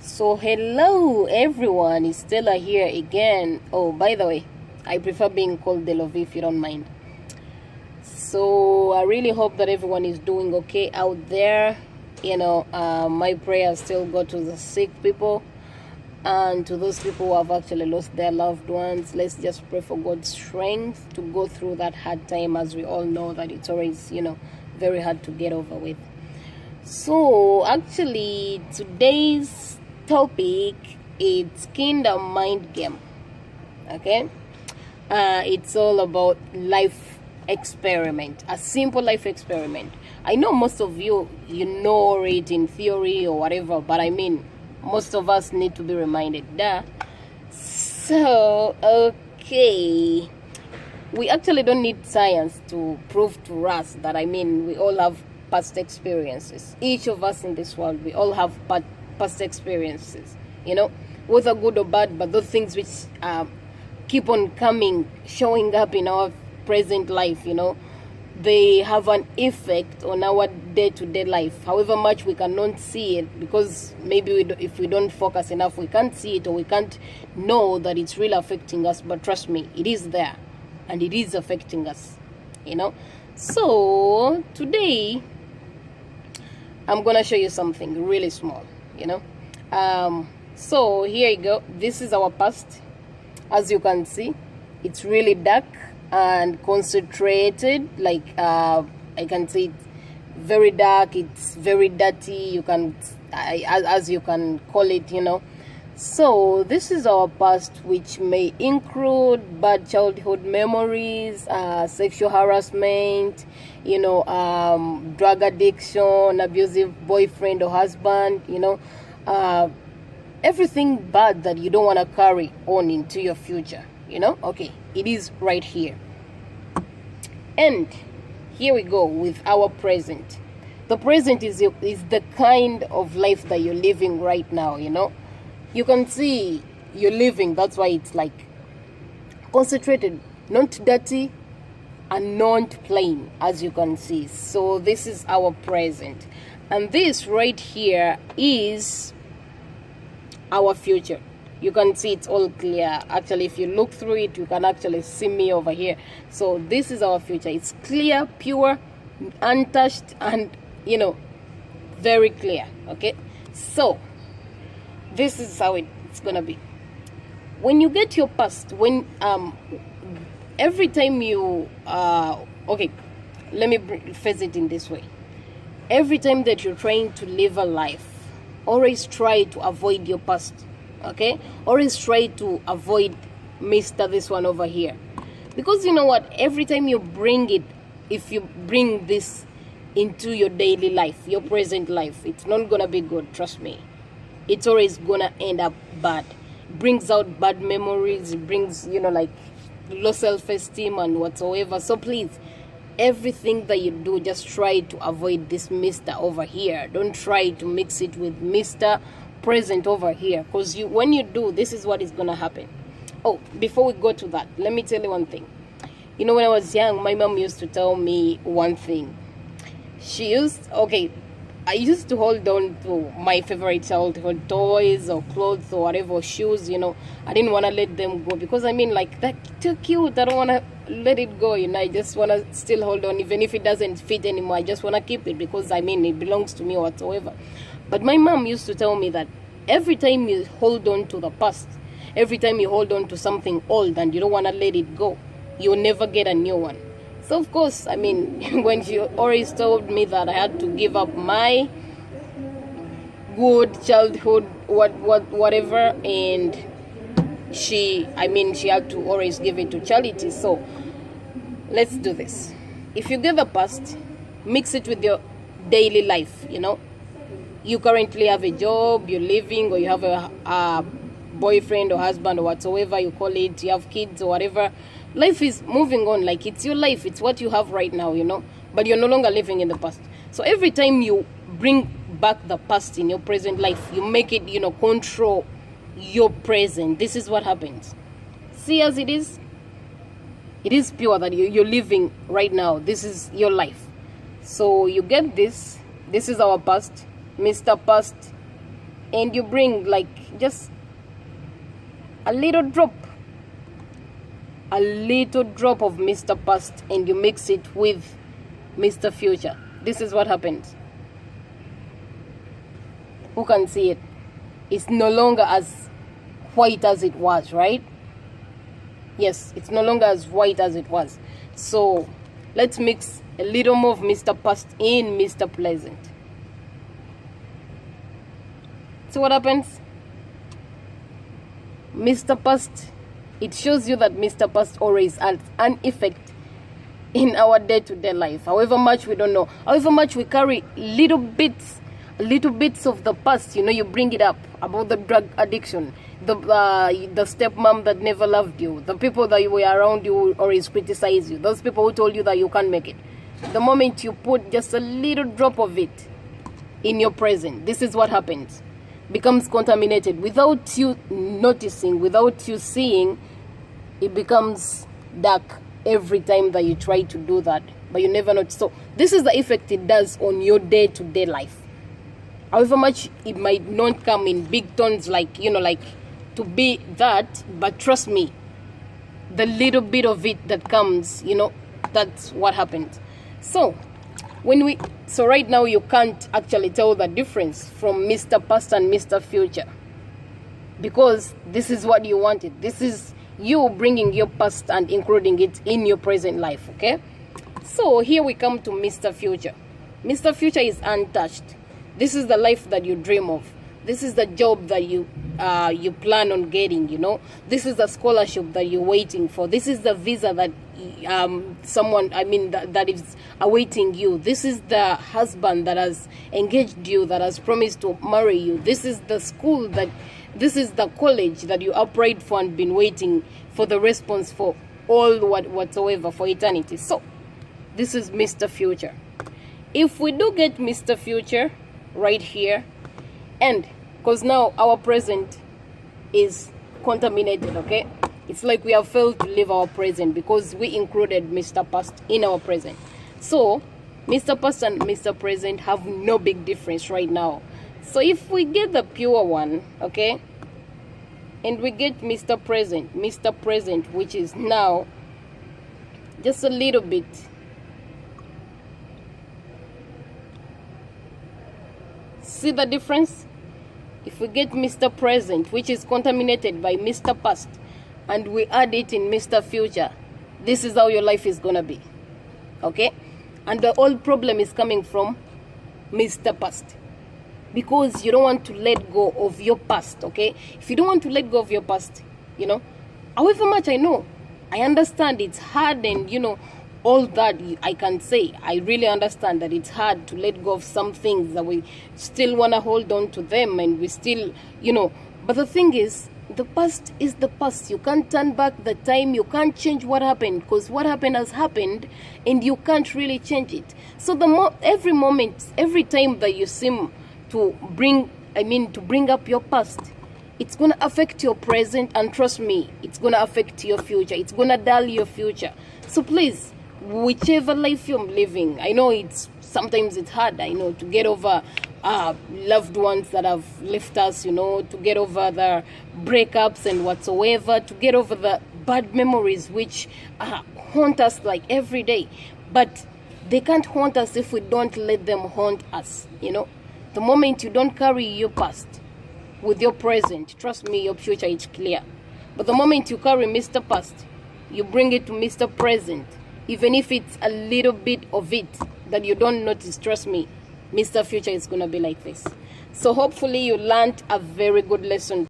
So hello everyone, it's Stella here again. Oh, by the way, I prefer being called Delovi if you don't mind. So I really hope that everyone is doing okay out there. My prayers still go to the sick people and to those people who have actually lost their loved ones. Let's just pray for God's strength to go through that hard time, as we all know that it's always, very hard to get over with. So actually today's topic is Kingdom Mind Game. Okay, it's all about life experiment, a simple life experiment. I know most of you know it in theory or whatever, but I mean most of us need to be reminded. So okay, we actually don't need science to prove to us that, we all have past experiences. Each of us in this world, we all have past experiences, whether good or bad, but those things which keep on showing up in our present life, they have an effect on our day-to-day life. However much we cannot see it, because maybe if we don't focus enough, we can't see it, or we can't know that it's really affecting us. But trust me, it is there and it is affecting us, So today I'm gonna show you something really small, so here you go. This is our past. As you can see, it's really dark and concentrated. Like I can see it's very dark, it's very dirty, as you can call it, So this is our past, which may include bad childhood memories, sexual harassment, drug addiction, abusive boyfriend or husband, everything bad that you don't want to carry on into your future, Okay, it is right here. And here we go with our present. The present is the kind of life that you're living right now, You can see you're living, that's why it's like concentrated, not dirty and not plain, as you can see. So this is our present, and this right here is our future. You can see it's all clear. Actually, if you look through it, you can actually see me over here. So this is our future. It's clear, pure, untouched, and very clear. Okay, so this is how it's gonna be. When you get your past, every time you okay, let me phrase it in this way. Every time that you're trying to live a life, always try to avoid your past. Okay, always try to avoid Mr. This one over here, because you know what, every time you bring it, if you bring this into your daily life, your present life, it's not gonna be good. Trust me, it's always gonna end up bad. It brings out bad memories. It brings like low self-esteem and whatsoever. So please, everything that you do, just try to avoid this Mr. over here. Don't try to mix it with Mr. present over here, because when you do, this is what is gonna happen. Oh, before we go to that, let me tell you one thing. When I was young, my mom used to tell me one thing. I used to hold on to my favorite childhood toys or clothes or whatever, shoes, I didn't want to let them go, because they're too cute. I don't want to let it go, I just want to still hold on, even if it doesn't fit anymore. I just want to keep it, because it belongs to me or whatsoever. But my mom used to tell me that every time you hold on to the past, every time you hold on to something old and you don't want to let it go, you'll never get a new one. So of course, when she always told me that I had to give up my good childhood, whatever, and she had to always give it to charity. So let's do this. If you give the past, mix it with your daily life. You currently have a job, you're living, or you have a boyfriend or husband or whatsoever you call it, you have kids or whatever. Life is moving on, like it's your life, it's what you have right now, but you're no longer living in the past. So every time you bring back the past in your present life, you make it, control your present. This is what happens. See, as it is pure, that you're living right now. This is your life. So you get this. This is our past. Mr. Past and you bring like just a little drop of Mr. Past, and you mix it with Mr. Future. This is what happens. Who can see it? It's no longer as white as it was, right? Yes, it's no longer as white as it was. So let's mix a little more of Mr. Past in Mr. Pleasant. See what happens? Mr. Past, it shows you that Mr. Past always has an effect in our day-to-day life. However much we don't know, however much we carry little bits of the past, you know, you bring it up about the drug addiction, the stepmom that never loved you, the people that were around you always criticize you, those people who told you that you can't make it. The moment you put just a little drop of it in your present, this is what happens. Becomes contaminated without you noticing, without you seeing. It becomes dark every time that you try to do that, but you never notice. So this is the effect it does on your day-to-day life. However much it might not come in big tones, like, you know, like to be that, but trust me, the little bit of it that comes, you know, that's what happens. So right now you can't actually tell the difference from Mr. Past and Mr. Future, because this is what you wanted. This is you bringing your past and including it in your present life, okay? So here we come to Mr. Future. Mr. Future is untouched. This is the life that you dream of. This is the job that you plan on getting, you know. This is the scholarship that you're waiting for. This is the visa that that is awaiting you. This is the husband that has engaged you, that has promised to marry you. This is the school this is the college that you applied for and been waiting for the response for all whatsoever for eternity. So this is Mr. Future. If we do get Mr. Future right here, and because now our present is contaminated, okay? It's like we have failed to live our present because we included Mr. Past in our present. So Mr. Past and Mr. Present have no big difference right now. So if we get the pure one, okay, and we get Mr. Present, which is now just a little bit, see the difference? If we get Mr. Present, which is contaminated by Mr. Past, and we add it in Mr. Future, this is how your life is gonna be, okay? And the whole problem is coming from Mr. Past, because you don't want to let go of your past, okay? If you don't want to let go of your past, you know, however much I understand it's hard, and you know, all that I can say, I really understand that it's hard to let go of some things, that we still want to hold on to them, and we still, you know, but the thing is, the past is the past. You can't turn back the time. You can't change what happened, because what happened has happened and you can't really change it. So every moment, every time that you seem to bring up your past, it's going to affect your present, and trust me, it's going to affect your future. It's going to dull your future. So please, whichever life you're living, I know sometimes it's hard, I know, to get over loved ones that have left us, you know, to get over the breakups and whatsoever, to get over the bad memories which haunt us like every day. But they can't haunt us if we don't let them haunt us, you know. The moment you don't carry your past with your present, trust me, your future is clear. But the moment you carry Mr. Past, you bring it to Mr. Present, even if it's a little bit of it that you don't notice, trust me, Mr. Future is going to be like this. So hopefully you learned a very good lesson